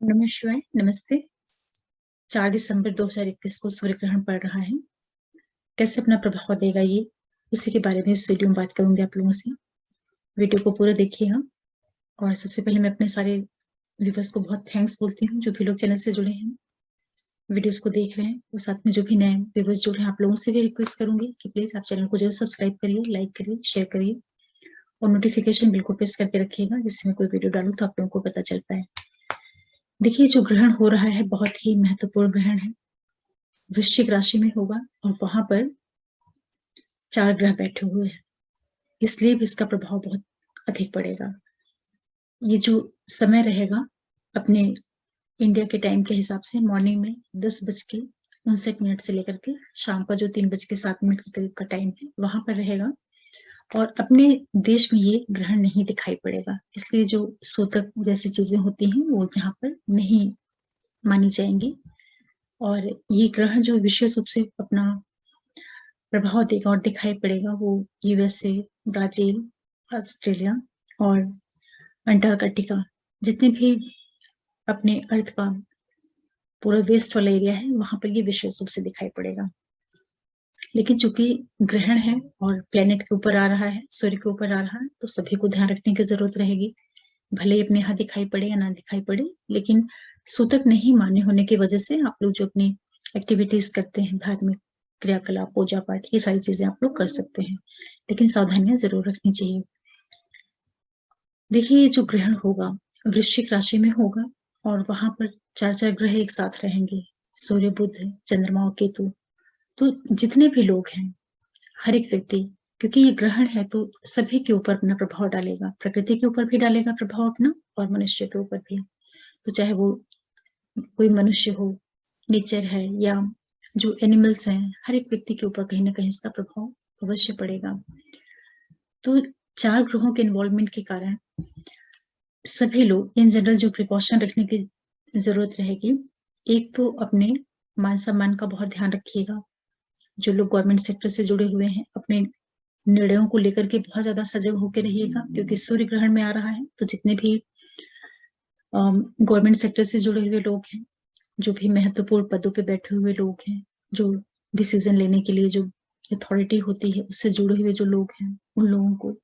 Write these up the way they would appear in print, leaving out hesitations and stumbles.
नमः शिवाय, नमस्ते। 4 दिसंबर 2021 को सूर्य ग्रहण पड़ रहा है। कैसे अपना प्रभाव देगा ये, उसी के बारे में इस वीडियो में बात करूंगी आप लोगों से। वीडियो को पूरा देखिएगा। और सबसे पहले मैं अपने सारे व्यूवर्स को बहुत थैंक्स बोलती हूँ, जो भी लोग चैनल से जुड़े हैं, वीडियोस को देख रहे हैं। और साथ में जो भी नए व्यूवर्स जुड़े हैं, आप लोगों से भी रिक्वेस्ट करूंगी कि प्लीज आप चैनल को जरूर सब्सक्राइब करिए, लाइक करिए, शेयर करिए और नोटिफिकेशन बिल को प्रेस करके रखिएगा, जिससे मैं कोई वीडियो डालूं तो आप लोगों को पता चल पाए। देखिए, जो ग्रहण हो रहा है बहुत ही महत्वपूर्ण ग्रहण है। वृश्चिक राशि में होगा और वहां पर 4 ग्रह बैठे हुए हैं, इसलिए भी इसका प्रभाव बहुत अधिक पड़ेगा। ये जो समय रहेगा अपने इंडिया के टाइम के हिसाब से मॉर्निंग में 10:59 से लेकर के शाम का जो 3:07 के करीब का टाइम है वहां पर रहेगा। और अपने देश में ये ग्रहण नहीं दिखाई पड़ेगा, इसलिए जो सूतक जैसी चीजें होती हैं वो यहाँ पर नहीं मानी जाएंगी। और ये ग्रहण जो विशेष रूप से अपना प्रभाव देगा और दिखाई पड़ेगा वो यूएसए, ब्राजील, ऑस्ट्रेलिया और अंटार्कटिका, जितने भी अपने अर्थ का पूरा वेस्ट वाला एरिया है वहां पर ये विशेष रूप से दिखाई पड़ेगा। लेकिन चूंकि ग्रहण है और प्लेनेट के ऊपर आ रहा है, सूर्य के ऊपर आ रहा है, तो सभी को ध्यान रखने की जरूरत रहेगी। भले ही अपने यहाँ दिखाई पड़े या ना दिखाई पड़े, लेकिन सूतक नहीं मान्य होने की वजह से आप लोग जो अपनी एक्टिविटीज करते हैं, धार्मिक क्रियाकलाप, पूजा पाठ, ये सारी चीजें आप लोग कर सकते हैं, लेकिन सावधानियां जरूर रखनी चाहिए। देखिए, ये जो ग्रहण होगा वृश्चिक राशि में होगा और वहां पर 4 ग्रह एक साथ रहेंगे, सूर्य, बुध, चंद्रमा और केतु। तो जितने भी लोग हैं, हर एक व्यक्ति, क्योंकि ये ग्रहण है तो सभी के ऊपर अपना प्रभाव डालेगा, प्रकृति के ऊपर भी डालेगा प्रभाव अपना और मनुष्य के ऊपर भी। तो चाहे वो कोई मनुष्य हो, नेचर है या जो एनिमल्स हैं, हर एक व्यक्ति के ऊपर कहीं ना कहीं इसका प्रभाव अवश्य पड़ेगा। तो 4 ग्रहों के इन्वॉल्वमेंट के कारण सभी लोग इन जनरल जो प्रिकॉशन रखने की जरूरत रहेगी, एक तो अपने मान सम्मान का बहुत ध्यान रखिएगा। जो लोग गवर्नमेंट सेक्टर से जुड़े हुए हैं, अपने निर्णयों को लेकर के बहुत ज्यादा सजग होकर रहिएगा, क्योंकि सूर्य ग्रहण में आ रहा है। तो जितने भी गवर्नमेंट सेक्टर से जुड़े हुए लोग हैं, जो भी महत्वपूर्ण पदों पे बैठे हुए लोग हैं, जो डिसीजन लेने के लिए जो अथॉरिटी होती है उससे जुड़े हुए जो लोग हैं, उन लोगों को,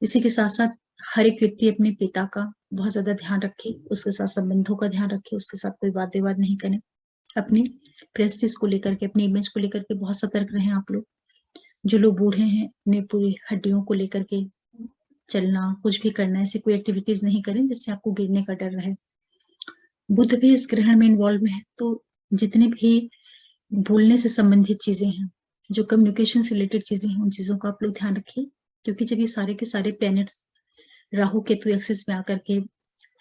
इसी के साथ साथ हर एक व्यक्ति अपने पिता का बहुत ज्यादा ध्यान रखे, उसके साथ संबंधों का ध्यान रखे, उसके साथ कोई वाद विवाद नहीं करें। अपनी प्रेस्टिज को लेकर के, अपनी इमेज को लेकर के बहुत सतर्क रहें आप लोग। जो लोग बूढ़े हैं, अपनी पूरी हड्डियों को लेकर के चलना, कुछ भी करना, ऐसी कोई एक्टिविटीज नहीं करें जिससे आपको गिरने का डर रहे। बुध भी इस ग्रहण में इन्वॉल्व है, तो जितने भी बोलने से संबंधित चीजें हैं, जो कम्युनिकेशन से रिलेटेड चीजें हैं, उन चीजों का आप लोग ध्यान रखिए। क्योंकि जब ये सारे के सारे प्लैनेट्स राहु केतु एक्सिस में आकर के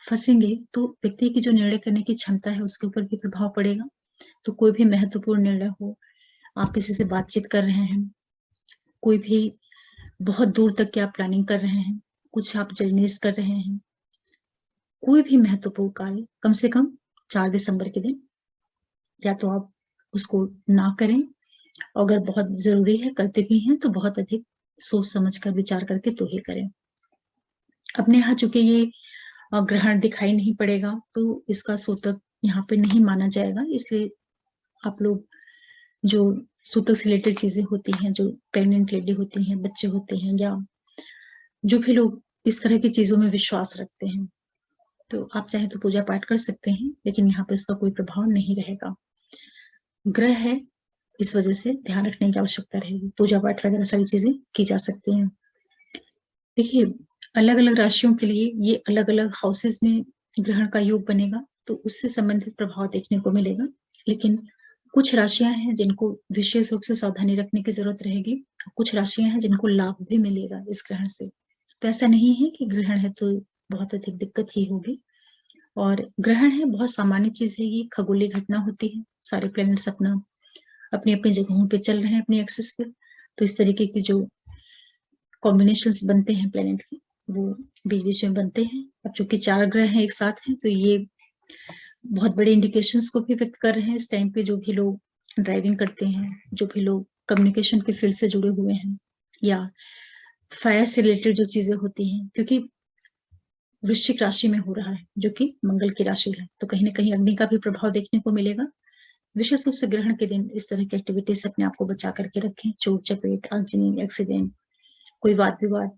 फंसेंगे, तो व्यक्ति की जो निर्णय करने की क्षमता है उसके ऊपर भी प्रभाव पड़ेगा। तो कोई भी महत्वपूर्ण निर्णय हो, आप किसी से बातचीत कर रहे हैं, कोई भी बहुत दूर तक की आप प्लानिंग कर रहे हैं, कुछ आप जर्नीज कर रहे हैं, कोई भी महत्वपूर्ण कार्य कम से कम 4 दिसंबर के दिन या तो आप उसको ना करें, अगर बहुत जरूरी है करते भी हैं तो बहुत अधिक सोच समझ कर विचार करके तो ही करें। अपने यहाँ चूंकि ये ग्रहण दिखाई नहीं पड़ेगा, तो इसका सूतक यहाँ पे नहीं माना जाएगा, इसलिए आप लोग जो सूतक से रिलेटेड चीजें होती हैं, जो प्रेग्नेंट लेडी होती हैं, बच्चे होते हैं, या जो भी लोग इस तरह की चीजों में विश्वास रखते हैं, तो आप चाहे तो पूजा पाठ कर सकते हैं, लेकिन यहाँ पे इसका कोई प्रभाव नहीं रहेगा। ग्रह है, इस वजह से ध्यान रखने की आवश्यकता रहेगी। पूजा पाठ वगैरह सारी चीजें की जा सकती हैं। देखिए, अलग अलग राशियों के लिए ये अलग अलग हाउसेस में ग्रहण का योग बनेगा, तो उससे संबंधित प्रभाव देखने को मिलेगा। लेकिन कुछ राशियां हैं जिनको विशेष रूप से सावधानी रखने की जरूरत रहेगी, कुछ राशियां हैं जिनको लाभ भी मिलेगा इस ग्रहण से। तो ऐसा नहीं है कि ग्रहण है तो बहुत अधिक दिक्कत ही होगी। और ग्रहण है बहुत सामान्य चीज है, ये खगोलीय घटना होती है, सारे प्लैनेट्स अपना अपनी अपनी जगहों पे चल रहे हैं अपनी एक्सिस पे, तो इस तरीके की जो कॉम्बिनेशंस बनते हैं प्लेनेट के, वो बीच बीच में बनते हैं। अब चूंकि 4 ग्रह हैं एक साथ हैं, तो ये बहुत बड़े इंडिकेशंस को भी व्यक्त कर रहे हैं इस टाइम पे। जो भी लोग ड्राइविंग करते हैं, जो भी लोग कम्युनिकेशन के फील्ड से जुड़े हुए हैं, या फायर से रिलेटेड जो चीजें होती हैं, क्योंकि वृश्चिक राशि में हो रहा है, जो कि मंगल की राशि है, तो कहीं ना कहीं अग्नि का भी प्रभाव देखने को मिलेगा। विशेष रूप से ग्रहण के दिन इस तरह की एक्टिविटी से अपने आप को बचा करके रखें। चोट चपेट, आगजनी, एक्सीडेंट, कोई वाद विवाद,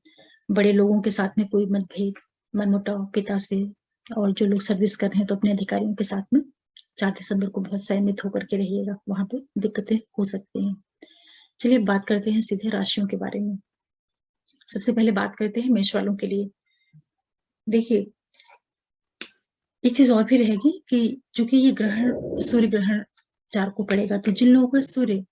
बड़े लोगों के साथ में कोई मतभेद, मनमुटाव पिता से, और जो लोग सर्विस कर रहे हैं तो अपने अधिकारियों के साथ में 4 दिसंबर को बहुत संयमित होकर के रहिएगा, वहां पे दिक्कतें हो सकती हैं। चलिए बात करते हैं सीधे राशियों के बारे में। सबसे पहले बात करते हैं मेष वालों के लिए। देखिए, एक चीज और भी रहेगी कि चूंकि ये ग्रहण सूर्य ग्रहण 4 को पड़ेगा, तो जिन लोगों का सूर्य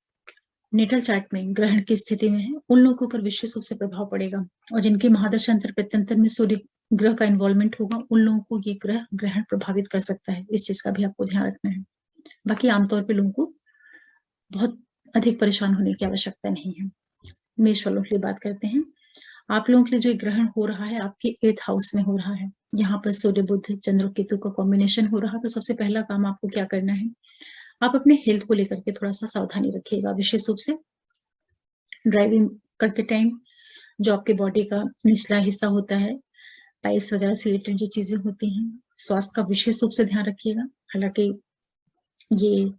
नेटल चार्ट में ग्रहण की स्थिति में है, उन लोगों के ऊपर विशेष रूप से प्रभाव पड़ेगा। और जिनके महादशांतर प्रत्यंतर में सूर्य ग्रह का इन्वॉल्वमेंट होगा, उन लोगों को ये ग्रह ग्रहण प्रभावित कर सकता है। इस चीज का भी आपको ध्यान रखना है। बाकी आमतौर पर लोगों को बहुत अधिक परेशान होने की आवश्यकता नहीं है। मेष वालों के लिए बात करते हैं। आप लोगों के लिए जो ग्रहण हो रहा है, आपके 8th हाउस में हो रहा है। यहाँ पर सूर्य बुध चंद्र केतु का कॉम्बिनेशन हो रहा है। तो सबसे पहला काम आपको क्या करना है, आप अपने हेल्थ को लेकर के थोड़ा सा सावधानी रखिएगा। विशेष रूप से ड्राइविंग करते टाइम जो आपके बॉडी का निचला हिस्सा होता है, पाइल्स वगैरह से रिलेटेड जो चीजें होती हैं, स्वास्थ्य का विशेष रूप से ध्यान रखिएगा। हालांकि ये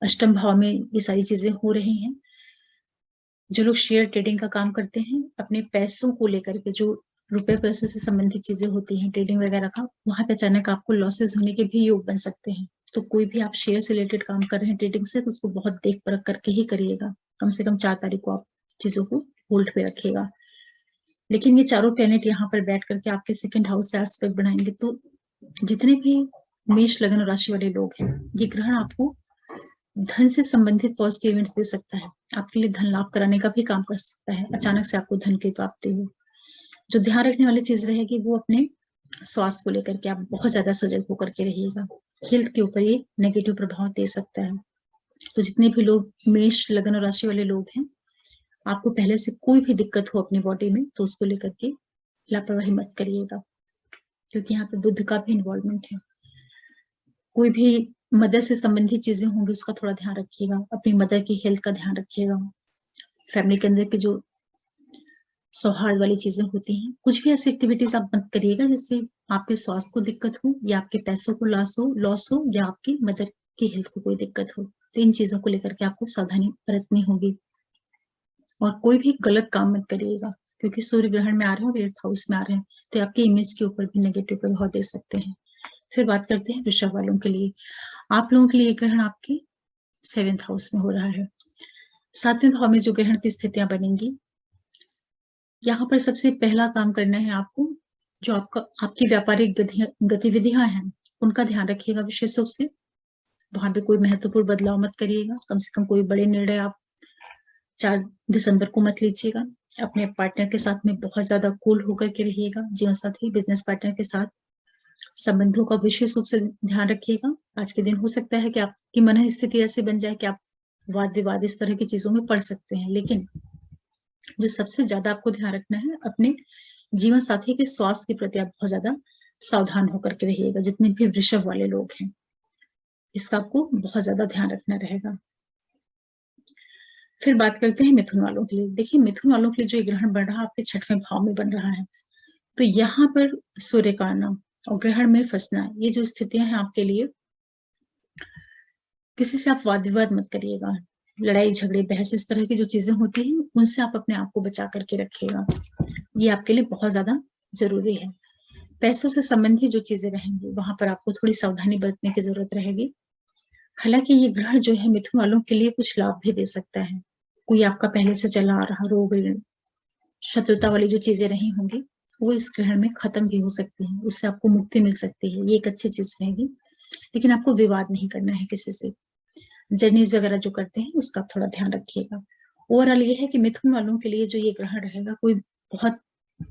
अष्टम भाव में ये सारी चीजें हो रही हैं। जो लोग शेयर ट्रेडिंग का काम करते हैं, अपने पैसों को लेकर के, जो रुपए पैसों से संबंधित चीजें होती हैं ट्रेडिंग वगैरह का, वहां पे अचानक आपको लॉसेस होने के भी योग बन सकते हैं। तो कोई भी आप शेयर से रिलेटेड काम कर रहे हैं ट्रेडिंग से, तो उसको बहुत देख परख करके ही करिएगा। कम से कम 4 तारीख को आप चीजों को होल्ड पे रखिएगा। लेकिन ये चारों प्लेनेट यहाँ पर बैठ करके आपके 2nd हाउस से एस्पेक्ट बनाएंगे, तो जितने भी मेष लग्न राशि वाले लोग हैं, ये ग्रहण आपको धन से संबंधित पॉजिटिव इवेंट्स दे सकता है। आपके लिए धन लाभ कराने का भी काम कर सकता है। अचानक से आपको धन की प्राप्ति हो। जो ध्यान रखने वाली चीज रहेगी वो अपने स्वास्थ्य को लेकर के आप बहुत ज्यादा सजग होकर के रहिएगा। हेल्थ के ऊपर ये नेगेटिव प्रभाव दे सकता है। तो जितने भी लोग मेष लग्न राशि वाले लोग हैं, आपको पहले से कोई भी दिक्कत हो अपनी बॉडी में, तो उसको लेकर के लापरवाही मत करिएगा, क्योंकि यहाँ पे बुध का भी इन्वॉल्वमेंट है। कोई भी मदर से संबंधित चीजें होंगी, उसका थोड़ा ध्यान रखिएगा। अपनी मदर की हेल्थ का ध्यान रखिएगा। फैमिली के अंदर की जो सौहार्द वाली चीजें होती हैं, कुछ भी ऐसी एक्टिविटीज आप मत करिएगा जिससे आपके स्वास्थ्य को दिक्कत हो, या आपके पैसों को लॉस हो, या आपकी मदर की हेल्थ को कोई दिक्कत हो। तो इन चीजों को लेकर के आपको सावधानी बरतनी होगी। और कोई भी गलत काम मत करिएगा, क्योंकि सूर्य ग्रहण में आ रहे हैं और 8th हाउस में आ रहे हैं, तो आपके इमेज के ऊपर भी नेगेटिव प्रभाव दे सकते हैं। फिर बात करते हैं वृषभ वालों के लिए। आप लोगों के लिए ग्रहण आपके 7th हाउस में हो रहा है। 7वें भाव में जो ग्रहण की स्थितियां बनेंगी, यहाँ पर सबसे पहला काम करना है आपको, जो आपकी व्यापारिक गतिविधियां हैं, उनका ध्यान रखिएगा विशेष रूप से। वहां पे कोई महत्वपूर्ण बदलाव मत करिएगा। कम से कम कोई बड़े निर्णय आप 4 दिसंबर को मत लीजिएगा। अपने पार्टनर के साथ में बहुत ज्यादा कूल होकर के रहिएगा। जीवन साथी, बिजनेस पार्टनर के साथ संबंधों का विशेष रूप से ध्यान रखिएगा। आज के दिन हो सकता है कि आपकी मन स्थिति ऐसे बन जाए कि आप वाद विवाद इस तरह की चीजों में पड़ सकते हैं। लेकिन जो सबसे ज्यादा आपको ध्यान रखना है, अपने जीवन साथी के स्वास्थ्य के प्रति आप बहुत ज्यादा सावधान होकर के रहिएगा। जितने भी वृषभ वाले लोग हैं, इसका आपको बहुत ज्यादा ध्यान रखना रहेगा। फिर बात करते हैं मिथुन वालों के लिए। देखिए, मिथुन वालों के लिए जो ये ग्रहण बन रहा है, आपके 6वें भाव में बन रहा है। तो यहाँ पर सूर्य का आना और ग्रहण में फंसना, ये जो स्थितियां हैं आपके लिए, किसी से आप वाद विवाद मत करिएगा। लड़ाई झगड़े बहस इस तरह की जो चीजें होती हैं, उनसे आप अपने आप को बचा करके रखिएगा। ये आपके लिए बहुत ज्यादा जरूरी है। पैसों से संबंधित जो चीजें रहेंगी, वहां पर आपको थोड़ी सावधानी बरतने की जरूरत रहेगी। हालांकि ये ग्रहण जो है मिथुन वालों के लिए कुछ लाभ भी दे सकता है। कोई आपका पहले से चला आ रहा रोग, शत्रुता वाली जो चीजें रही होंगी, वो इस ग्रहण में खत्म भी हो सकती है। उससे आपको मुक्ति मिल सकती है। ये एक अच्छी चीज रहेगी। लेकिन आपको विवाद नहीं करना है किसी से। जर्नीज वगैरह जो करते हैं, उसका थोड़ा ध्यान रखिएगा। ओवरऑल ये है कि मिथुन वालों के लिए जो ये ग्रहण रहेगा, कोई बहुत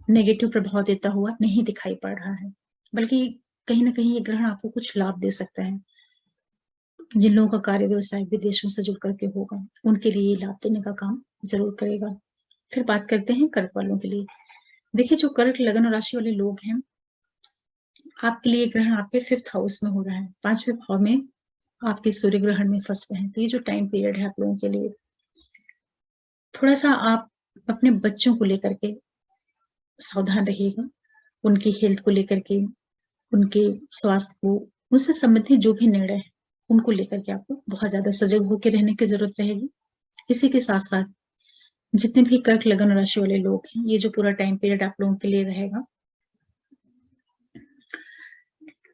नेगेटिव प्रभाव देता हुआ नहीं दिखाई पड़ रहा है, बल्कि कहीं ना कहीं ये ग्रहण आपको कुछ लाभ दे सकता है। जिन लोगों का कार्य व्यवसाय विदेशों से जुड़ करके होगा, उनके लिए ये लाभ देने का काम जरूर करेगा। फिर बात करते हैं कर्क वालों के लिए। देखिए, जो कर्क लग्न राशि वाले लोग हैं, आपके लिए ग्रहण आपके 5th हाउस में हो रहा है। 5वें भाव में आपके सूर्य ग्रहण में फंस गए हैं। तो ये जो टाइम पीरियड है आप लोगों के लिए, थोड़ा सा आप अपने बच्चों को लेकर के सावधान रहिएगा। उनकी हेल्थ को लेकर के, उनके स्वास्थ्य को, उनसे संबंधित जो भी निर्णय है उनको लेकर के आपको बहुत ज्यादा सजग होकर रहने की जरूरत रहेगी। इसी के साथ साथ जितने भी कर्क लगन राशि वाले लोग हैं, ये जो पूरा टाइम पीरियड आप लोगों के लिए रहेगा,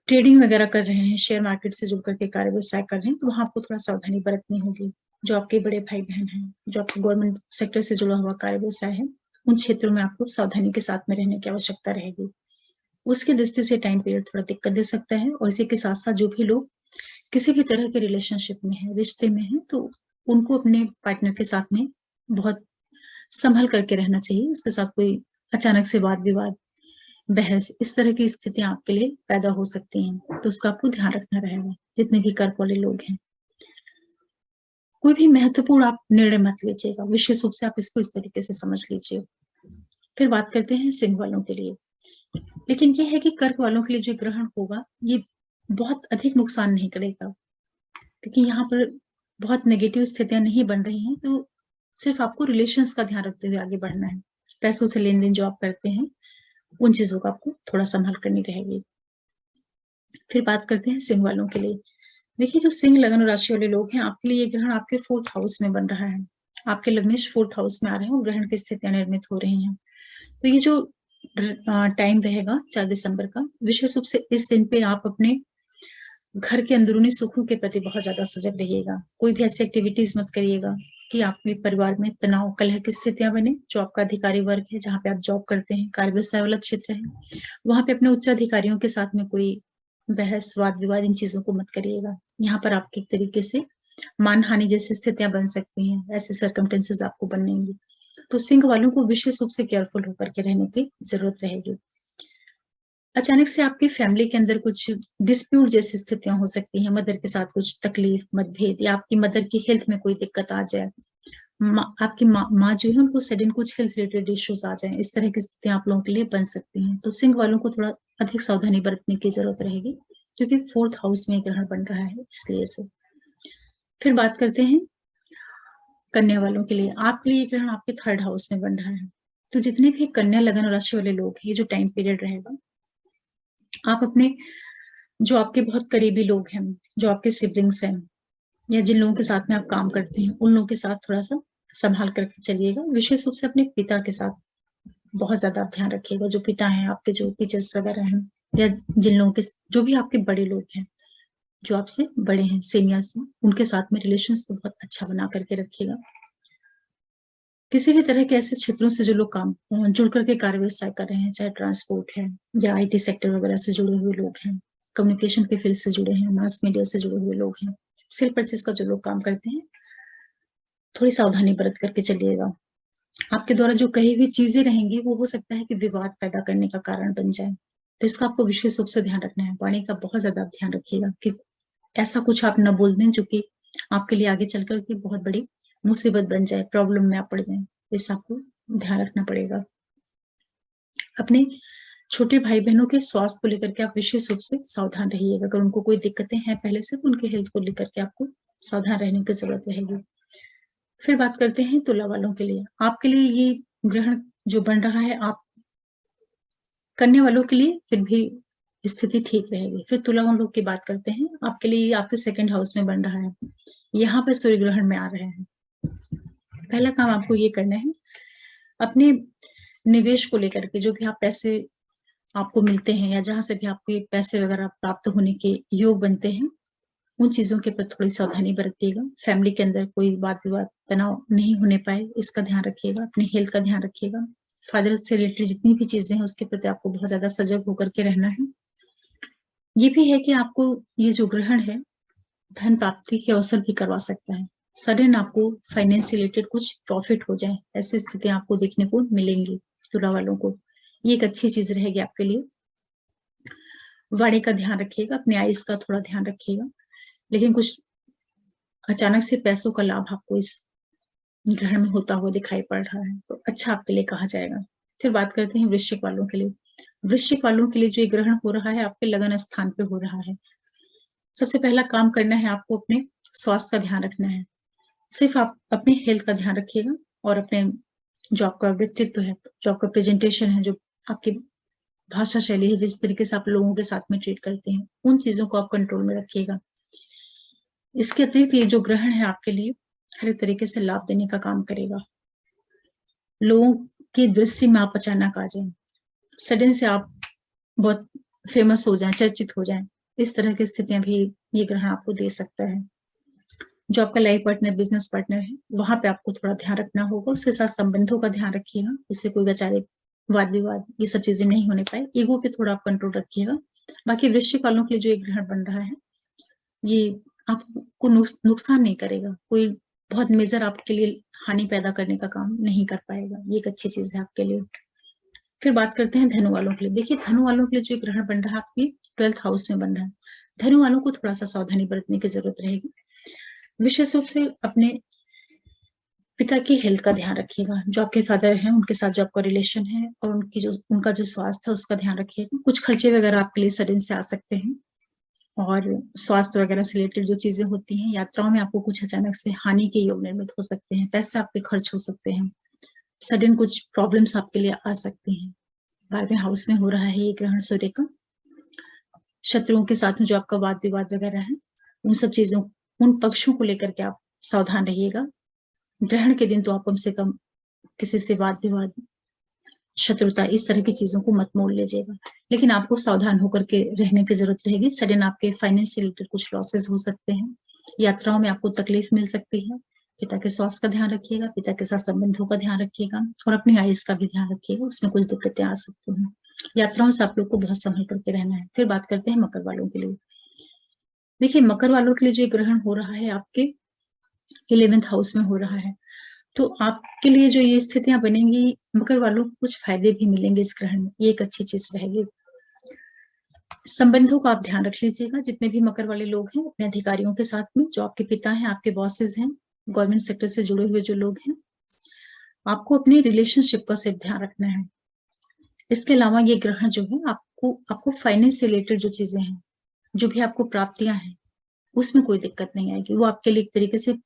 ट्रेडिंग वगैरह कर रहे हैं, शेयर मार्केट से जुड़ करके कार्य व्यवसाय कर रहे हैं, तो वहां आपको थोड़ा सावधानी बरतनी होगी। जो आपके बड़े भाई बहन हैं, जो आपके गवर्नमेंट सेक्टर से जुड़ा हुआ कार्य व्यवसाय है, उन क्षेत्रों में आपको सावधानी के साथ में रहने की आवश्यकता रहेगी। उसकी दृष्टि से टाइम पीरियड थोड़ा दिक्कत दे सकता है। और इसी के साथ साथ जो भी लोग किसी भी तरह के रिलेशनशिप में है, रिश्ते में है, तो उनको अपने पार्टनर के साथ में बहुत संभल करके रहना चाहिए। उसके साथ कोई अचानक से वाद विवाद, बहस, इस तरह की स्थितियां आपके लिए पैदा हो सकती हैं, तो उसका आपको ध्यान रखना रहेगा। जितने भी कर्क वाले लोग हैं, कोई भी महत्वपूर्ण आप निर्णय मत लीजिएगा, विशेष रूप से आप इसको इस तरीके से समझ लीजिए। फिर बात करते हैं सिंह वालों के लिए। लेकिन ये है कि कर्क वालों के लिए जो ग्रहण होगा, ये बहुत अधिक नुकसान नहीं करेगा, क्योंकि यहाँ पर बहुत नेगेटिव स्थितियां नहीं बन रही हैं। तो सिर्फ आपको रिलेशंस का ध्यान रखते हुए आगे बढ़ना है। पैसों से लेन देन जो आप करते हैं, उन चीजों का आपको थोड़ा संभाल करनी रहेगी। फिर बात करते हैं सिंह वालों के लिए। देखिए, जो सिंह लगन राशि वाले लोग हैं, आपके लिए ये ग्रहण आपके 4th हाउस में बन रहा है। आपके लग्नेश 4th हाउस में आ रहे हैं और ग्रहण की स्थितियां निर्मित हो रही हैं। तो ये जो टाइम रहेगा 4 दिसंबर का, विशेष रूप से इस दिन पे आप अपने घर के अंदरूनी सुखों के प्रति बहुत ज्यादा सजग रहिएगा। कोई भी ऐसी एक्टिविटीज मत करिएगा कि आपके परिवार में तनाव, कलह की स्थितियां बने। जो आपका अधिकारी वर्ग है, जहाँ पे आप जॉब करते हैं, कार्य व्यवसाय वाला क्षेत्र है, वहां पे अपने उच्च अधिकारियों के साथ में कोई बहस, वाद विवाद, इन चीजों को मत करिएगा। यहाँ पर आपके एक तरीके से मानहानि जैसी स्थितियां बन सकती हैं, ऐसे सर्कमटेंसेस आपको बनेंगे। तो सिंह वालों को विशेष रूप से केयरफुल होकर के रहने की जरूरत रहेगी। अचानक से आपकी फैमिली के अंदर कुछ डिस्प्यूट जैसी स्थितियां हो सकती हैं, मदर के साथ कुछ तकलीफ, मतभेद, या आपकी मदर की हेल्थ में कोई दिक्कत आ जाए, आपकी माँ जो है उनको सडन कुछ हेल्थ रिलेटेड इश्यूज आ जाए, इस तरह की स्थितियां आप लोगों के लिए बन सकती हैं। तो सिंह वालों को थोड़ा अधिक सावधानी बरतने की जरूरत रहेगी, क्योंकि 4th हाउस में ग्रहण बन रहा है, इसलिए से। फिर बात करते हैं कन्या वालों के लिए। आपके लिए ग्रहण आपके 3rd हाउस में बन रहा है। तो जितने भी कन्या लगन राशि वाले लोग हैं, ये जो टाइम पीरियड रहेगा, आप अपने जो आपके बहुत करीबी लोग हैं, जो आपके सिबलिंग्स हैं, या जिन लोगों के साथ में आप काम करते हैं, उन लोगों के साथ थोड़ा सा संभाल करके चलिएगा। विशेष रूप से अपने पिता के साथ बहुत ज्यादा आप ध्यान रखिएगा। जो पिता हैं आपके, जो टीचर्स वगैरह हैं, या जिन लोगों के, जो भी आपके बड़े लोग हैं, जो आपसे बड़े हैं, सीनियर्स हैं, उनके साथ में रिलेशंस को बहुत अच्छा बना करके रखिएगा। किसी भी तरह के ऐसे क्षेत्रों से जो लोग काम जुड़ करके कार्य व्यवसाय कर रहे हैं, चाहे ट्रांसपोर्ट है या आईटी सेक्टर वगैरह से जुड़े हुए लोग हैं, कम्युनिकेशन के फील्ड से जुड़े हैं, मास मीडिया से जुड़े हुए लोग हैं, सेल परचेज का जो लोग काम करते हैं, थोड़ी सावधानी बरत करके चलिएगा। आपके द्वारा जो कही हुई चीजें रहेंगी, वो हो सकता है कि विवाद पैदा करने का कारण बन जाए। तो इसका आपको विशेष रूप से ध्यान रखना है। वाणी का बहुत ज्यादा ध्यान रखिएगा कि ऐसा कुछ आप न बोल दें जो कि आपके लिए आगे चल करके बहुत बड़ी मुसीबत बन जाए, प्रॉब्लम में आप पड़ जाए। इसका आपको ध्यान रखना पड़ेगा। अपने छोटे भाई बहनों के स्वास्थ्य को लेकर के आप विशेष रूप से सावधान रहिएगा। अगर उनको कोई दिक्कतें हैं पहले से, तो उनकी हेल्थ को लेकर के आपको सावधान रहने की जरूरत रहेगी। फिर बात करते हैं तुला वालों के लिए। आपके लिए ये ग्रहण जो बन रहा है, आप कन्या वालों के लिए फिर भी स्थिति ठीक रहेगी। फिर तुला वालों की बात करते हैं। आपके लिए आपके 2nd हाउस में बन रहा है, यहाँ पर सूर्य ग्रहण में आ रहे हैं। पहला काम आपको ये करना है, अपने निवेश को लेकर के, जो भी आप पैसे आपको मिलते हैं, या जहां से भी आपको ये पैसे वगैरह प्राप्त होने के योग बनते हैं, उन चीजों के प्रति थोड़ी सावधानी बरतिएगा। फैमिली के अंदर कोई वाद विवाद, तनाव नहीं होने पाए, इसका ध्यान रखिएगा। अपनी हेल्थ का ध्यान रखिएगा। फादर से रिलेटेड जितनी भी चीजें हैं, उसके प्रति आपको बहुत ज्यादा सजग होकर के रहना है। ये भी है कि आपको ये जो ग्रहण है, धन प्राप्ति के अवसर भी करवा सकता है। सडन आपको फाइनेंस से रिलेटेड कुछ प्रॉफिट हो जाए, ऐसी स्थितियां आपको देखने को मिलेंगी तुला वालों को। ये एक अच्छी चीज रहेगी आपके लिए। वाणी का ध्यान रखिएगा, अपने आइस का थोड़ा ध्यान रखिएगा। लेकिन कुछ अचानक से पैसों का लाभ आपको इस ग्रहण में होता हुआ दिखाई पड़ रहा है, तो अच्छा आपके लिए कहा जाएगा। फिर बात करते हैं वृश्चिक वालों के लिए। वृश्चिक वालों के लिए जो ग्रहण हो रहा है, आपके लगन स्थान पे हो रहा है। सबसे पहला काम करना है, आपको अपने स्वास्थ्य का ध्यान रखना है। सिर्फ आप अपने हेल्थ का ध्यान रखिएगा, और अपने जो आपका व्यक्तित्व है, जो आपका प्रेजेंटेशन है, जो आपकी भाषा शैली है, जिस तरीके से आप लोगों के साथ में ट्रीट करते हैं, उन चीजों को आप कंट्रोल में रखिएगा। इसके अतिरिक्त ये जो ग्रहण है आपके लिए हर एक तरीके से लाभ देने का काम करेगा। लोगों की दृष्टि में आप अचानक आ जाए, सडन से आप बहुत फेमस हो जाएं, चर्चित हो जाएं, इस तरह की स्थितियां भी ये ग्रहण आपको दे सकता है। जो आपका लाइफ पार्टनर, बिजनेस पार्टनर है, वहां पे आपको थोड़ा ध्यान रखना होगा। उसके साथ संबंधों का ध्यान रखिएगा, उससे कोई वैचारिक वाद विवाद ये सब चीजें नहीं होने पाए। ईगो पे थोड़ा आप कंट्रोल रखिएगा। बाकी वृश्चिक वालों के लिए जो एक ग्रहण बन रहा है, ये आपको नुकसान नहीं करेगा, कोई बहुत मेजर आपके लिए हानि पैदा करने का काम नहीं कर पाएगा। ये एक अच्छी चीज है आपके लिए। फिर बात करते हैं धनु वालों के लिए। देखिए, धनु वालों के लिए जो ग्रहण बन रहा है आपकी 12th हाउस में बन रहा है। धनु वालों को थोड़ा सा सावधानी बरतने की जरूरत रहेगी। विशेष रूप से अपने पिता की हेल्थ का ध्यान रखिएगा। जो आपके फादर हैं, उनके साथ जो आपका रिलेशन है और उनका जो स्वास्थ्य है, उसका ध्यान रखिएगा। कुछ खर्चे वगैरह आपके लिए सडन से आ सकते हैं, और स्वास्थ्य वगैरह से रिलेटेड जो चीजें होती हैं, यात्राओं में आपको कुछ अचानक से हानि के योग निर्मित हो सकते हैं, पैसे आपके खर्च हो सकते हैं, सडन कुछ प्रॉब्लम्स आपके लिए आ सकती हैं। 12वें हाउस में हो रहा है ये ग्रहण सूर्य का। शत्रुओं के साथ में जो आपका वाद विवाद वगैरह है, उन सब चीजों, उन पक्षों को लेकर के आप सावधान रहिएगा। ग्रहण के दिन तो आप कम से कम किसी से वाद विवाद, शत्रुता, इस तरह की चीजों को मत मोल लीजिएगा। लेकिन आपको सावधान होकर के रहने की जरूरत रहेगी। सडन आपके फाइनेंस से रिलेटेड कुछ लॉसेस हो सकते हैं, यात्राओं में आपको तकलीफ मिल सकती है। पिता के स्वास्थ्य का ध्यान रखिएगा, पिता के साथ संबंधों का ध्यान रखिएगा, और अपनी आयुष का भी ध्यान रखिएगा, उसमें कुछ दिक्कतें आ सकती हैं। यात्राओं से आप लोग को बहुत संभल करके रहना है। फिर बात करते हैं मकर वालों के लिए। देखिए, मकर वालों के लिए जो ग्रहण हो रहा है आपके 11th हाउस में हो रहा है, तो आपके लिए जो ये स्थितियां बनेंगी, मकर वालों को कुछ फायदे भी मिलेंगे इस ग्रहण में। ये एक अच्छी चीज रहेगी। संबंधों का आप ध्यान रख लीजिएगा। जितने भी मकर वाले लोग हैं, अपने अधिकारियों के साथ में, जो आपके पिता हैं, आपके बॉसेस हैं, गवर्नमेंट सेक्टर से जुड़े हुए जो लोग हैं, आपको अपने रिलेशनशिप का सिर्फ ध्यान रखना है। इसके अलावा ये ग्रहण जो है आपको फाइनेंस से रिलेटेड जो चीजें हैं, जो भी आपको प्राप्तियां हैं, उसमें कोई दिक्कत नहीं आएगी। वो आपके लिए एक तरीके से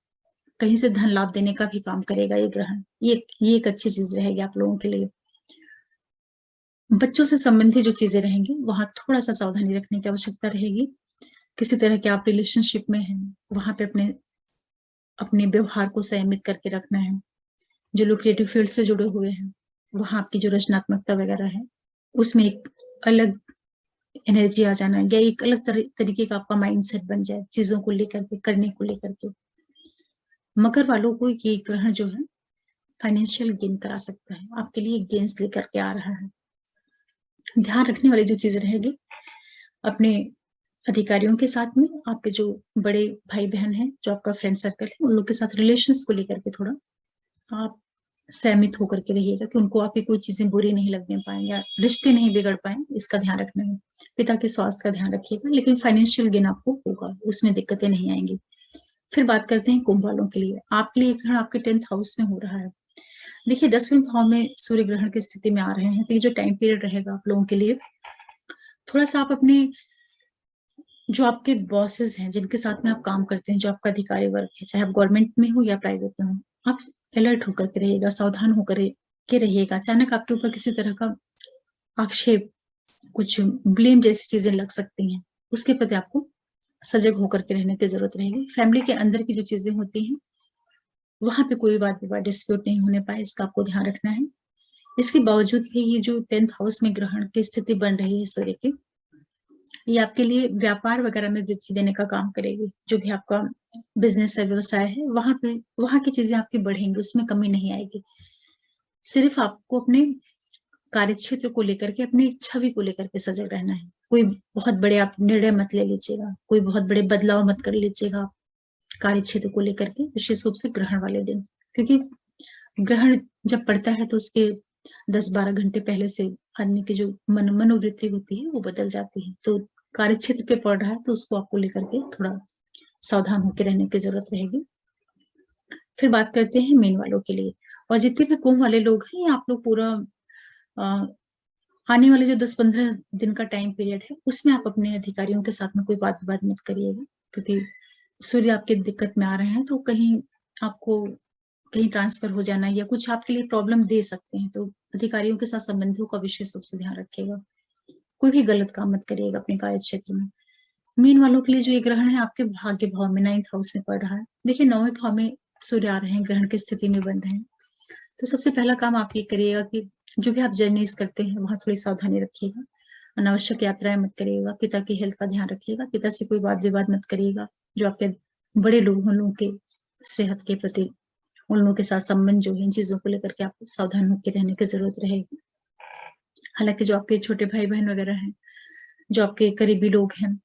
कहीं से धन लाभ देने का भी काम करेगा ये ग्रहण। ये एक अच्छी चीज रहेगी आप लोगों के लिए। बच्चों से संबंधित जो चीजें रहेंगी, वहां थोड़ा सा सावधानी रखने की आवश्यकता रहेगी। किसी तरह के आप रिलेशनशिप में हैं, वहां पे अपने अपने व्यवहार को संयमित करके रखना है। जो लोग क्रिएटिव फील्ड से जुड़े हुए हैं, वहां आपकी जो रचनात्मकता वगैरह है, उसमें एक अलग एनर्जी आ जाना है, या एक अलग तरीके का आपका माइंडसेट बन जाए चीजों को लेकर के, करने को लेकर के। मकर वालों को ये ग्रहण जो है फाइनेंशियल गेन करा सकता है, आपके लिए गेन्स लेकर के आ रहा है। ध्यान रखने वाली जो चीज रहेगी, अपने अधिकारियों के साथ में, आपके जो बड़े भाई बहन हैं, जो आपका फ्रेंड सर्कल है, उन लोग के साथ रिलेशंस को लेकर के थोड़ा आप सहमित होकर के रहिएगा, कि उनको आपकी कोई चीजें बुरी नहीं लगने पाए या रिश्ते नहीं बिगड़ पाए, इसका ध्यान रखना है। पिता के स्वास्थ्य का ध्यान रखिएगा, लेकिन फाइनेंशियल गेन आपको होगा, उसमें दिक्कतें नहीं आएंगी। फिर बात करते हैं कुंभ वालों के लिए। आपके लिए ग्रहण आपके 10th हाउस में हो रहा है। देखिए, 10वें भाव में सूर्य ग्रहण की स्थिति में आ रहे हैं, तो ये जो टाइम पीरियड रहेगा आप लोगों के लिए, थोड़ा सा आप अपने जो आपके बॉसेस हैं, जिनके साथ में आप काम करते हैं, जो आपका अधिकारी वर्ग है, चाहे आप गवर्नमेंट में हो या प्राइवेट में हो, आप अलर्ट होकर के रहिएगा, सावधान होकर के रहिएगा। अचानक आपके ऊपर किसी तरह का आक्षेप, कुछ ब्लेम जैसी चीजें लग सकती हैं, उसके प्रति आपको सजग होकर के रहने की जरूरत रहेगी। फैमिली के अंदर की जो चीजें होती हैं, वहां पे कोई वाद विवाद, डिस्प्यूट नहीं होने पाए, इसका आपको ध्यान रखना है। इसके बावजूद भी ये जो 10th हाउस में ग्रहण की स्थिति बन रही है सूर्य की, ये आपके लिए व्यापार वगैरह में वृद्धि देने का काम करेगी। जो भी आपका बिजनेस है, व्यवसाय है, वहां की चीजें आपकी बढ़ेंगी, उसमें कमी नहीं आएगी। सिर्फ आपको अपने कार्य क्षेत्र को लेकर के, अपनी छवि को लेकर के सजग रहना है। कोई बहुत बड़े आप निर्णय मत ले लीजिएगा, कोई बहुत बड़े बदलाव मत कर लीजिएगा कार्य क्षेत्र को लेकर के, विशेष रूप से ग्रहण वाले दिन। क्योंकि ग्रहण जब पड़ता है, तो उसके 10-12 घंटे पहले से आदमी की जो मनोवृत्ति होती है, वो बदल जाती है। तो कार्य क्षेत्र पे पड़ रहा है, तो उसको आपको लेकर के थोड़ा सावधान होकर रहने की जरूरत रहेगी। फिर बात करते हैं मीन वालों के लिए। और जितने भी कुंभ वाले लोग हैं, आप लोग पूरा आने वाले जो 10-15 दिन का टाइम पीरियड है, उसमें आप अपने अधिकारियों के साथ में कोई वाद विवाद मत करिएगा। क्योंकि सूर्य आपके दिक्कत में आ रहे हैं, तो कहीं आपको कहीं ट्रांसफर हो जाना या कुछ आपके लिए प्रॉब्लम दे सकते हैं। तो अधिकारियों के साथ संबंधों का विशेष रूप से ध्यान रखिएगा। कोई भी गलत काम मत करिएगा अपने कार्य क्षेत्र में। मीन वालों के लिए जो ये ग्रहण है आपके भाग्य भाव में 9th हाउस में पड़ रहा है। देखिए 9वें भाव में सूर्य आ रहे हैं, ग्रहण की स्थिति में बन रहे हैं। तो सबसे पहला काम आप ये करिएगा कि जो भी आप जर्नीज करते हैं वहां थोड़ी सावधानी रखिएगा, अनावश्यक यात्राएं मत करिएगा, पिता की हेल्थ का ध्यान रखिएगा, पिता से कोई वाद विवाद मत करिएगा। जो आपके बड़े लोग हैं, उन लोगों के सेहत के प्रति, उन लोगों के साथ संबंध जो है, इन चीजों को लेकर के आपको सावधान होकर रहने की जरूरत रहेगी। हालांकि जो आपके छोटे भाई बहन वगैरह हैं, जो आपके करीबी लोग हैं,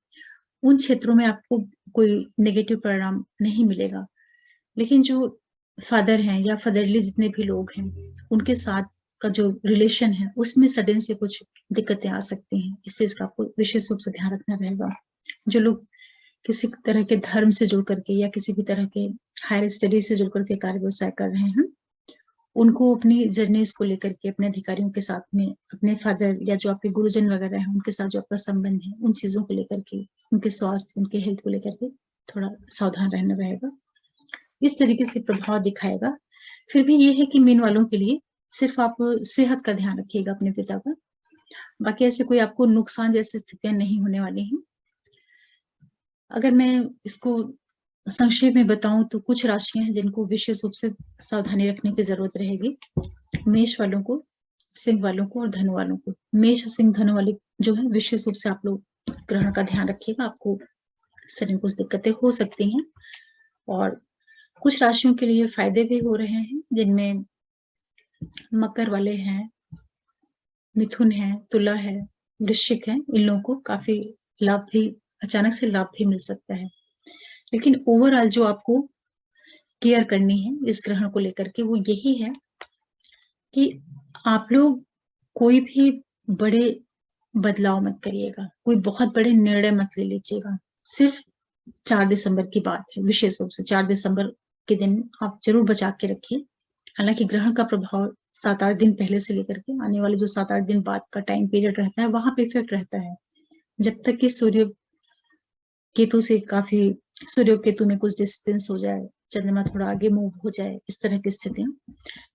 उन क्षेत्रों में आपको कोई नेगेटिव परिणाम नहीं मिलेगा, लेकिन जो फादर हैं या फादरली जितने भी लोग हैं, उनके साथ का जो रिलेशन है उसमें सडन से कुछ दिक्कतें आ सकती हैं। इस चीज का आपको विशेष रूप से ध्यान रखना रहेगा। जो लोग किसी तरह के धर्म से जुड़ करके या किसी भी तरह के हायर स्टडीज से जुड़ करके कार्य व्यवसाय कर रहे हैं, उनको अपनी जर्नीज को लेकर के अपने अधिकारियों के साथ में, अपने फादर या जो आपके गुरुजन वगैरह हैं उनके साथ जो आपका संबंध है, उन चीजों को लेकर के, उनके स्वास्थ्य, उनके हेल्थ को लेकर के थोड़ा सावधान रहना रहेगा। इस तरीके से प्रभाव दिखाएगा। फिर भी ये है कि मीन वालों के लिए सिर्फ आप सेहत का ध्यान रखिएगा अपने पिता का, बाकी ऐसे कोई आपको नुकसान जैसी स्थितियां नहीं होने वाली हैं। अगर मैं इसको संक्षेप में बताऊं तो कुछ राशियां हैं जिनको विशेष रूप से सावधानी रखने की जरूरत रहेगी। मेष वालों को, सिंह वालों को और धनु वालों को। मेष, सिंह, धनु वाले जो है विशेष रूप से आप लोग ग्रहण का ध्यान रखिएगा, आपको सडन कुछ दिक्कतें हो सकती हैं। और कुछ राशियों के लिए फायदे भी हो रहे हैं, जिनमें मकर वाले हैं, मिथुन है, तुला है, वृश्चिक है। इन लोगों को काफी लाभ भी, अचानक से लाभ भी मिल सकता है। लेकिन ओवरऑल जो आपको केयर करनी है इस ग्रहण को लेकर के, वो यही है कि आप लोग कोई भी बड़े बदलाव मत करिएगा, कोई बहुत बड़े निर्णय मत ले लीजिएगा। सिर्फ 4 दिसंबर की बात है, विशेष रूप से 4 दिसंबर के दिन आप जरूर बचा के रखिए। हालांकि ग्रहण का प्रभाव 7-8 दिन पहले से लेकर के आने वाले जो 7-8 दिन बाद का टाइम पीरियड रहता है, वहां पे इफेक्ट रहता है। जब तक कि सूर्य केतु से काफी, सूर्य केतु में कुछ डिस्टेंस हो जाए, चंद्रमा थोड़ा आगे मूव हो जाए, इस तरह की स्थितियां।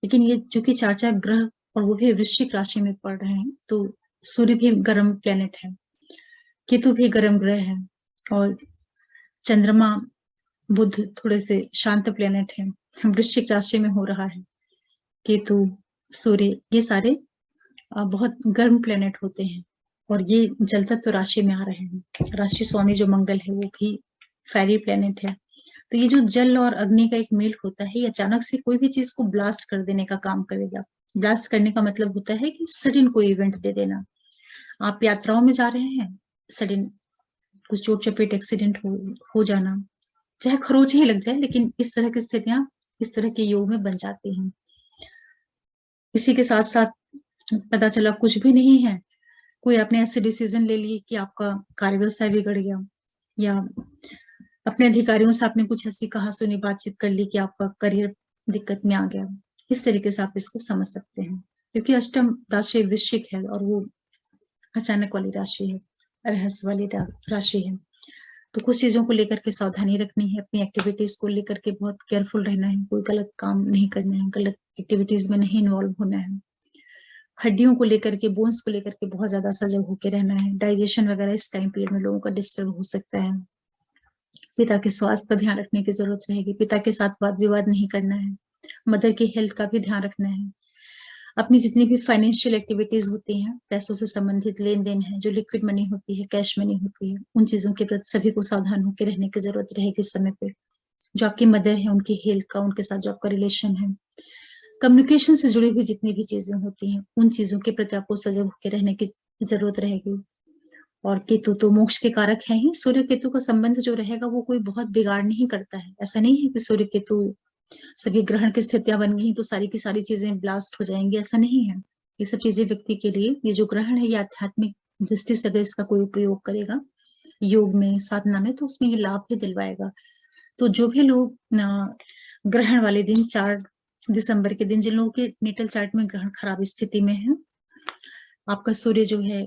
लेकिन ये चूंकि 4 ग्रह और वो भी वृश्चिक राशि में पड़ रहे हैं, तो सूर्य भी गर्म प्लेनेट है, केतु भी गर्म ग्रह है, और चंद्रमा, बुध थोड़े से शांत प्लेनेट है। वृश्चिक राशि में हो रहा है केतु, सूर्य, ये सारे बहुत गर्म प्लेनेट होते हैं, और ये जल तत्व राशि में आ रहे हैं। राशि स्वामी जो मंगल है वो भी फेरी प्लेनेट है। तो ये जो जल और अग्नि का एक मेल होता है, ये अचानक से कोई भी चीज को ब्लास्ट कर देने का काम करेगा। ब्लास्ट करने का मतलब होता है कि सडन कोई इवेंट दे देना। आप यात्राओं में जा रहे हैं, सडन कुछ चोट चपेट, एक्सीडेंट हो जाना, चाहे खरोच ही लग जाए, लेकिन इस तरह की स्थितियां इस तरह के योग में बन जाती हैं। इसी के साथ साथ पता चला कुछ भी नहीं है, कोई आपने ऐसे डिसीजन ले लिए कि आपका कार्य व्यवसाय बिगड़ गया, या अपने अधिकारियों से आपने कुछ ऐसी कहा सुनी बातचीत कर ली कि आपका करियर दिक्कत में आ गया। इस तरीके से आप इसको समझ सकते हैं, क्योंकि अष्टम राशि वृश्चिक है और वो अचानक वाली राशि है, रहस्य वाली राशि है। तो कुछ चीजों को लेकर के सावधानी रखनी है, अपनी एक्टिविटीज को लेकर के बहुत केयरफुल रहना है, कोई गलत काम नहीं करना है, गलत एक्टिविटीज में नहीं इन्वॉल्व होना है। हड्डियों को लेकर के, बोन्स को लेकर के बहुत ज्यादा सजग होकर रहना है। डाइजेशन वगैरह इस टाइम पीरियड में लोगों का डिस्टर्ब हो सकता है। पिता के स्वास्थ्य का ध्यान रखने की जरूरत रहेगी, पिता के साथ वाद विवाद नहीं करना है। मदर की हेल्थ का भी ध्यान रखना है। अपनी जितनी भी फाइनेंशियल एक्टिविटीज होती हैं, पैसों से संबंधित लेन देन है, जो लिक्विड मनी होती है, कैश मनी होती है, उन चीजों के प्रति सभी को सावधान होकर रहने की जरूरत रहेगी इस समय पे। जो आपकी मदर है, उनकी हेल्थ का, उनके साथ जो आपका रिलेशन है, कम्युनिकेशन से जुड़ी हुई जितनी भी चीजें होती हैं, उन चीजों के प्रति आपको सजग होकर रहने की जरूरत रहेगी। और केतु तो मोक्ष के कारक है ही। सूर्य केतु का संबंध जो रहेगा वो कोई बहुत बिगाड़ नहीं करता है। ऐसा नहीं है कि सूर्य केतु सभी ग्रहण की स्थितियां बन गई तो सारी की सारी चीजें ब्लास्ट हो जाएंगी, ऐसा नहीं है। ये सब चीजें व्यक्ति के लिए, ये जो ग्रहण है ये आध्यात्मिक दृष्टि से अगर इसका कोई उपयोग करेगा योग में, साधना में, तो उसमें ये लाभ भी दिलवाएगा। तो जो भी लोग ग्रहण वाले दिन 4 दिसंबर के दिन, जिन लोगों के नेटल चार्ट में ग्रहण खराब स्थिति में है, आपका सूर्य जो है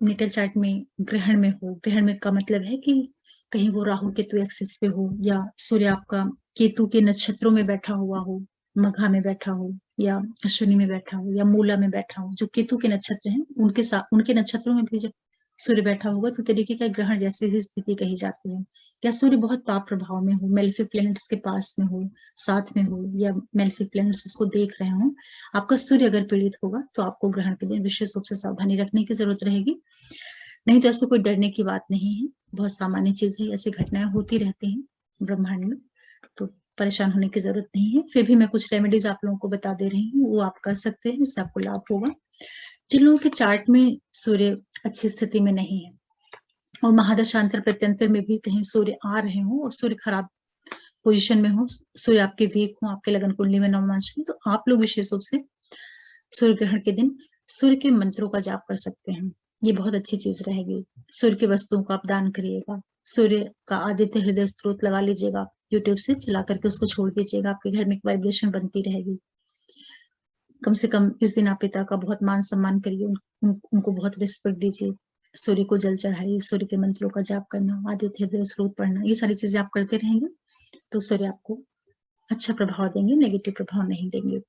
नेटल चार्ट में ग्रहण में हो, ग्रहण में का मतलब है कि कहीं वो राहु केतु एक्सिस पे हो, या सूर्य आपका केतु के नक्षत्रों में बैठा हुआ हो, मघा में बैठा हो, या अश्विनी में बैठा हो, या मूला में बैठा हो। जो केतु के नक्षत्र हैं उनके साथ, उनके नक्षत्रों में भी जब सूर्य बैठा होगा तो तरीके का ग्रहण जैसी ही स्थिति कही जाती है। या सूर्य बहुत पाप प्रभाव में हो, मेलेफिक प्लैनेट्स के पास में हो, साथ में हो, या मेलेफिक प्लैनेट्स उसको देख रहे हो, आपका सूर्य अगर पीड़ित होगा तो आपको ग्रहण के दिन विशेष रूप से सावधानी रखने की जरूरत रहेगी। नहीं तो ऐसे कोई डरने की बात नहीं है, बहुत सामान्य चीज है, ऐसी घटनाएं होती रहती हैं ब्रह्मांड में, तो परेशान होने की जरूरत नहीं है। फिर भी मैं कुछ रेमेडीज आप लोगों को बता दे रही हूँ, वो आप कर सकते हैं, उससे आपको लाभ होगा। जिन लोगों के चार्ट में सूर्य अच्छी स्थिति में नहीं है और महादशांतर प्रत्यंतर में भी कहीं सूर्य आ रहे हो और सूर्य खराब पोजीशन में हो, सूर्य आपके वीक हो, आपके लगन कुंडली में नवमांश में, तो आप लोग विशेष रूप से सूर्य ग्रहण के दिन सूर्य के मंत्रों का जाप कर सकते हैं। ये बहुत अच्छी चीज रहेगी। सूर्य की वस्तुओं का आप दान करिएगा। सूर्य का आदित्य हृदय स्त्रोत लगा लीजिएगा, यूट्यूब से चला करके उसको छोड़ दीजिएगा, आपके घर में एक वाइब्रेशन बनती रहेगी। कम से कम इस दिन आप पिता का बहुत मान सम्मान करिए, उनको बहुत रिस्पेक्ट दीजिए, सूर्य को जल चढ़ाइए, सूर्य के मंत्रों का जाप करना, आदित्य हृदय स्त्रोत पढ़ना, ये सारी चीजें आप करते रहेंगे तो सूर्य आपको अच्छा प्रभाव देंगे, नेगेटिव प्रभाव नहीं देंगे।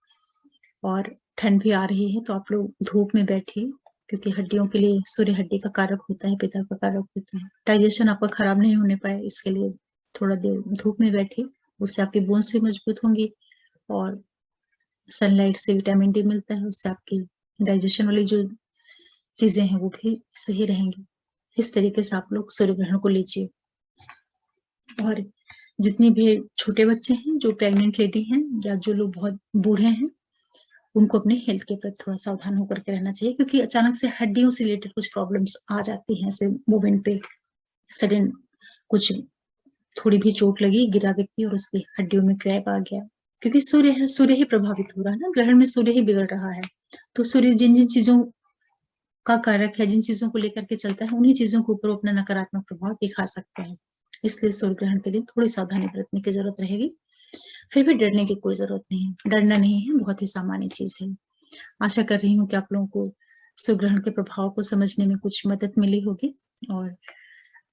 और ठंड भी आ रही है तो आप लोग धूप में बैठिए, क्योंकि हड्डियों के लिए सूर्य हड्डी का कारक होता है, पिता का कारक होता है। डाइजेशन आपका खराब नहीं होने पाए इसके लिए थोड़ा देर धूप में बैठिए, उससे आपकी बोन्स भी मजबूत होंगी और सनलाइट से विटामिन डी मिलता है, उससे आपकी डाइजेशन वाली जो चीजें हैं वो भी सही रहेंगी। इस तरीके से आप लोग सूर्य ग्रहण को लीजिए। और जितनी भी छोटे बच्चे हैं, जो प्रेग्नेंट लेडी हैं, या जो लोग बहुत बूढ़े हैं, उनको अपने हेल्थ के प्रति थोड़ा सावधान होकर के रहना चाहिए, क्योंकि अचानक से हड्डियों से रिलेटेड कुछ प्रॉब्लम्स आ जाती हैं ऐसे मोमेंट पे। सडन कुछ थोड़ी भी चोट लगी, गिरा व्यक्ति और उसकी हड्डियों में क्रैक आ गया, क्योंकि सूर्य है, सूर्य ही प्रभावित हो रहा है ना, ग्रहण में सूर्य ही बिगड़ रहा है। तो सूर्य जिन जिन चीजों का कारक है, जिन चीजों को लेकर के चलता है, उन्हीं चीजों के ऊपर अपना नकारात्मक प्रभाव दिखा सकता है। इसलिए सूर्य ग्रहण के दिन थोड़ी सावधानी बरतने की जरूरत रहेगी। फिर भी डरने की कोई जरूरत नहीं है, डरना नहीं है, बहुत ही सामान्य चीज है। आशा कर रही हूँ कि आप लोगों को सूर्य ग्रहण के प्रभाव को समझने में कुछ मदद मिली होगी। और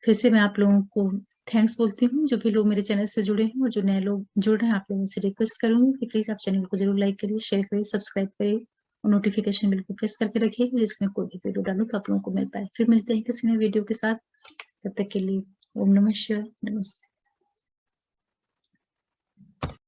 फिर से मैं आप लोगों को थैंक्स बोलती हूँ, जो भी लोग मेरे चैनल से जुड़े हैं और जो नए लोग जुड़ रहे हैं, आप लोगों से रिक्वेस्ट करूंगी कि प्लीज आप चैनल को जरूर लाइक करिए, शेयर करिए, सब्सक्राइब करिए और नोटिफिकेशन बिल्कुल प्रेस करके रखिए, जिसमें कोई भी वीडियो डालूं तो आप लोगों को मिल पाए। फिर मिलते हैं किसी नए वीडियो के साथ, तब तक के लिए ओम नमः शिवाय, नमस्ते।